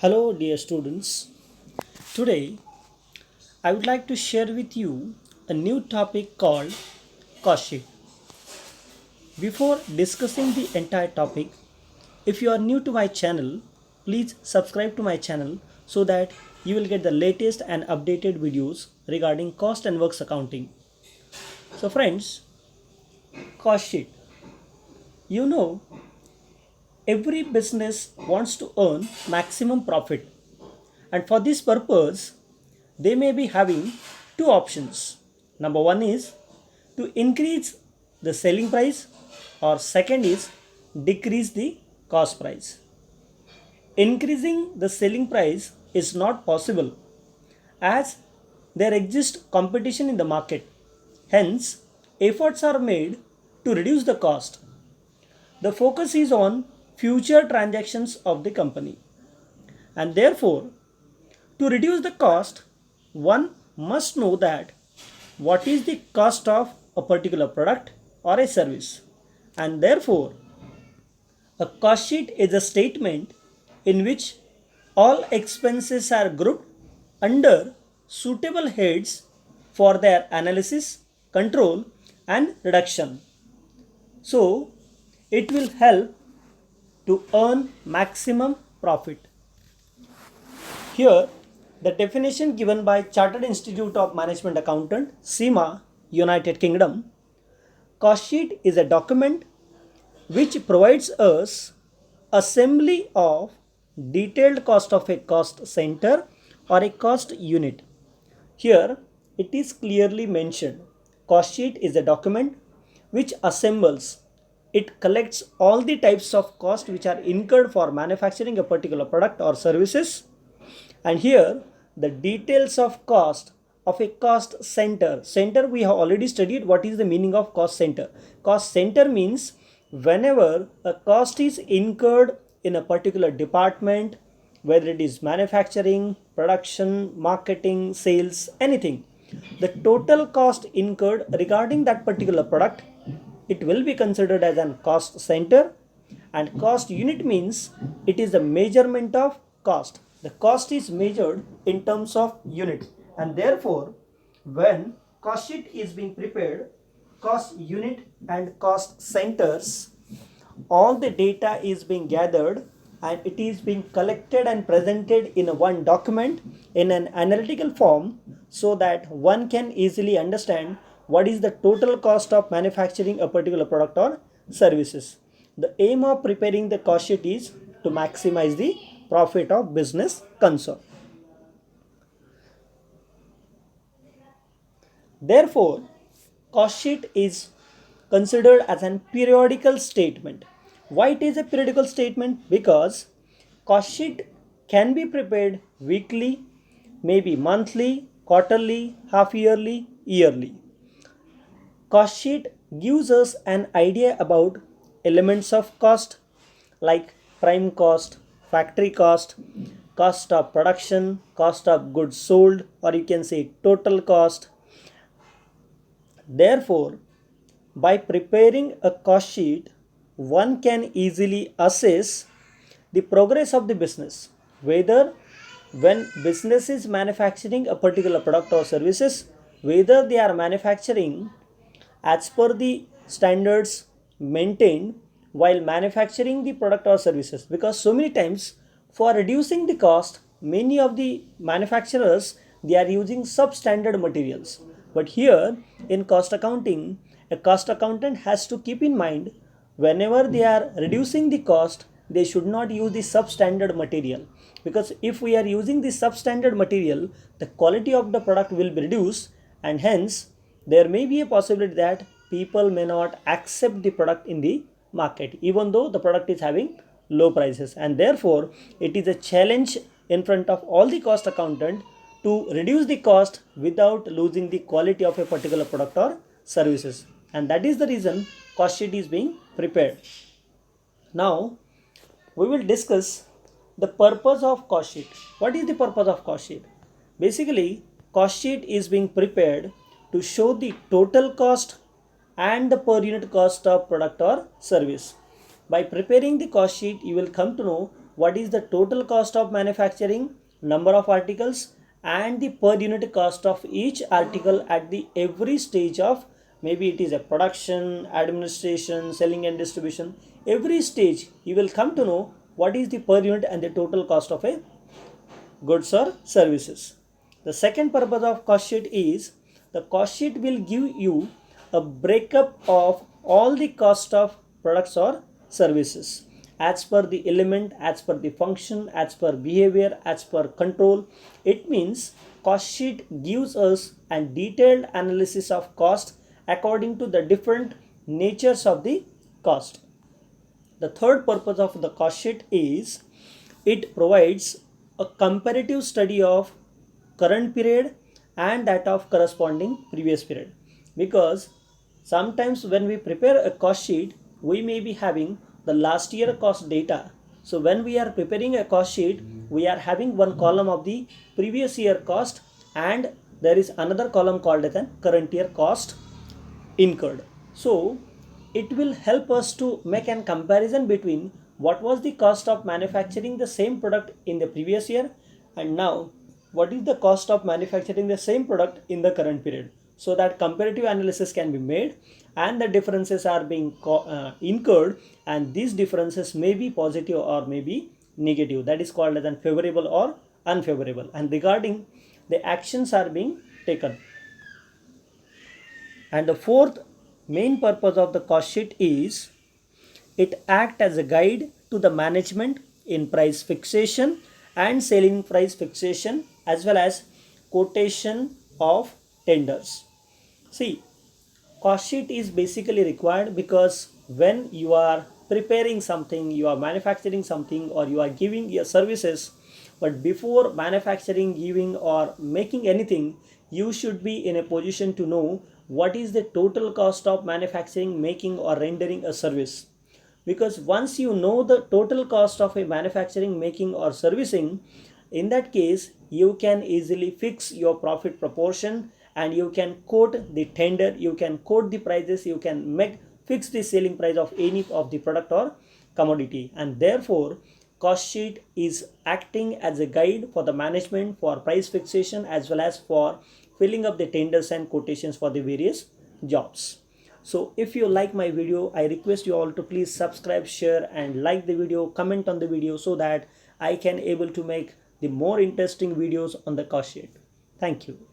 Hello, dear students. Today, I would like to share with you a new topic called cost sheet. Before discussing the entire topic, if you are new to my channel, please subscribe to my channel so that you will get the latest and updated videos regarding cost and works accounting. So, friends, cost sheet. You know, every business wants to earn maximum profit, and for this purpose, they may be having two options. Number one is to increase the selling price, or second is decrease the cost price. Increasing the selling price is not possible as there exists competition in the market. Hence, efforts are made to reduce the cost. The focus is on future transactions of the company, and therefore to reduce the cost, one must know that what is the cost of a particular product or a service. And therefore, a cost sheet is a statement in which all expenses are grouped under suitable heads for their analysis, control, and reduction. So, it will help to earn maximum profit. Here, the definition given by Chartered Institute of Management Accountant, CIMA, United Kingdom, cost sheet is a document which provides us a summary of detailed cost of a cost center or a cost unit. Here, it is clearly mentioned. Cost sheet is a document which assembles, it collects all the types of cost which are incurred for manufacturing a particular product or services, and here the details of cost of a cost center we have already studied. What is the meaning of cost center? Cost center means whenever a cost is incurred in a particular department, whether it is manufacturing, production, marketing, sales, anything, the total cost incurred regarding that particular product, it will be considered as an cost center. And cost unit means it is the measurement of cost. The cost is measured in terms of unit, and therefore when cost sheet is being prepared, cost unit and cost centers, all the data is being gathered and it is being collected and presented in a one document in an analytical form, so that one can easily understand what is the total cost of manufacturing a particular product or services. The aim of preparing the cost sheet is to maximize the profit of business concern. Therefore, cost sheet is considered as an periodical statement. Why it is a periodical statement? Because cost sheet can be prepared weekly, maybe monthly, quarterly, half yearly, yearly. Cost sheet gives us an idea about elements of cost like prime cost, factory cost, cost of production, cost of goods sold, or you can say total cost. Therefore, by preparing a cost sheet, one can easily assess the progress of the business, whether when business is manufacturing a particular product or services, whether they are manufacturing as per the standards maintained while manufacturing the product or services. Because so many times for reducing the cost, many of the manufacturers, they are using substandard materials. But here in cost accounting, a cost accountant has to keep in mind, whenever they are reducing the cost, they should not use the substandard material, because if we are using the substandard material, the quality of the product will be reduced, and hence there may be a possibility that people may not accept the product in the market even though the product is having low prices. And therefore it is a challenge in front of all the cost accountant to reduce the cost without losing the quality of a particular product or services, and that is the reason cost sheet is being prepared. Now we will discuss the purpose of cost sheet. What is the purpose of cost sheet? Basically, cost sheet is being prepared to show the total cost and the per unit cost of product or service. By preparing the cost sheet, you will come to know what is the total cost of manufacturing, number of articles, and the per unit cost of each article at the every stage of, maybe it is a production, administration, selling and distribution. Every stage you will come to know what is the per unit and the total cost of a goods or services. The second purpose of cost sheet is the cost sheet will give you a breakup of all the cost of products or services as per the element, as per the function, as per behavior, as per control. It means cost sheet gives us a detailed analysis of cost according to the different natures of the cost. The third purpose of the cost sheet is it provides a comparative study of current period and that of corresponding previous period, because sometimes when we prepare a cost sheet we may be having the last year cost data. So when we are preparing a cost sheet, we are having one column of the previous year cost and there is another column called as an current year cost incurred. So it will help us to make a comparison between what was the cost of manufacturing the same product in the previous year and now what is the cost of manufacturing the same product in the current period, so that comparative analysis can be made and the differences are being incurred, and these differences may be positive or may be negative, that is called as unfavorable or unfavorable, and regarding the actions are being taken. And the fourth main purpose of the cost sheet is it acts as a guide to the management in price fixation and selling price fixation as well as quotation of tenders. See, cost sheet is basically required because when you are preparing something, you are manufacturing something, or you are giving your services, but before manufacturing, giving or making anything, you should be in a position to know what is the total cost of manufacturing, making or rendering a service. Because once you know the total cost of a manufacturing, making or servicing, in that case you can easily fix your profit proportion and you can quote the tender, you can quote the prices, you can make fix the selling price of any of the product or commodity. And therefore cost sheet is acting as a guide for the management for price fixation as well as for filling up the tenders and quotations for the various jobs. So if you like my video, I request you all to please subscribe, share and like the video, comment on the video, so that I can able to make the more interesting videos on the cost sheet. Thank you.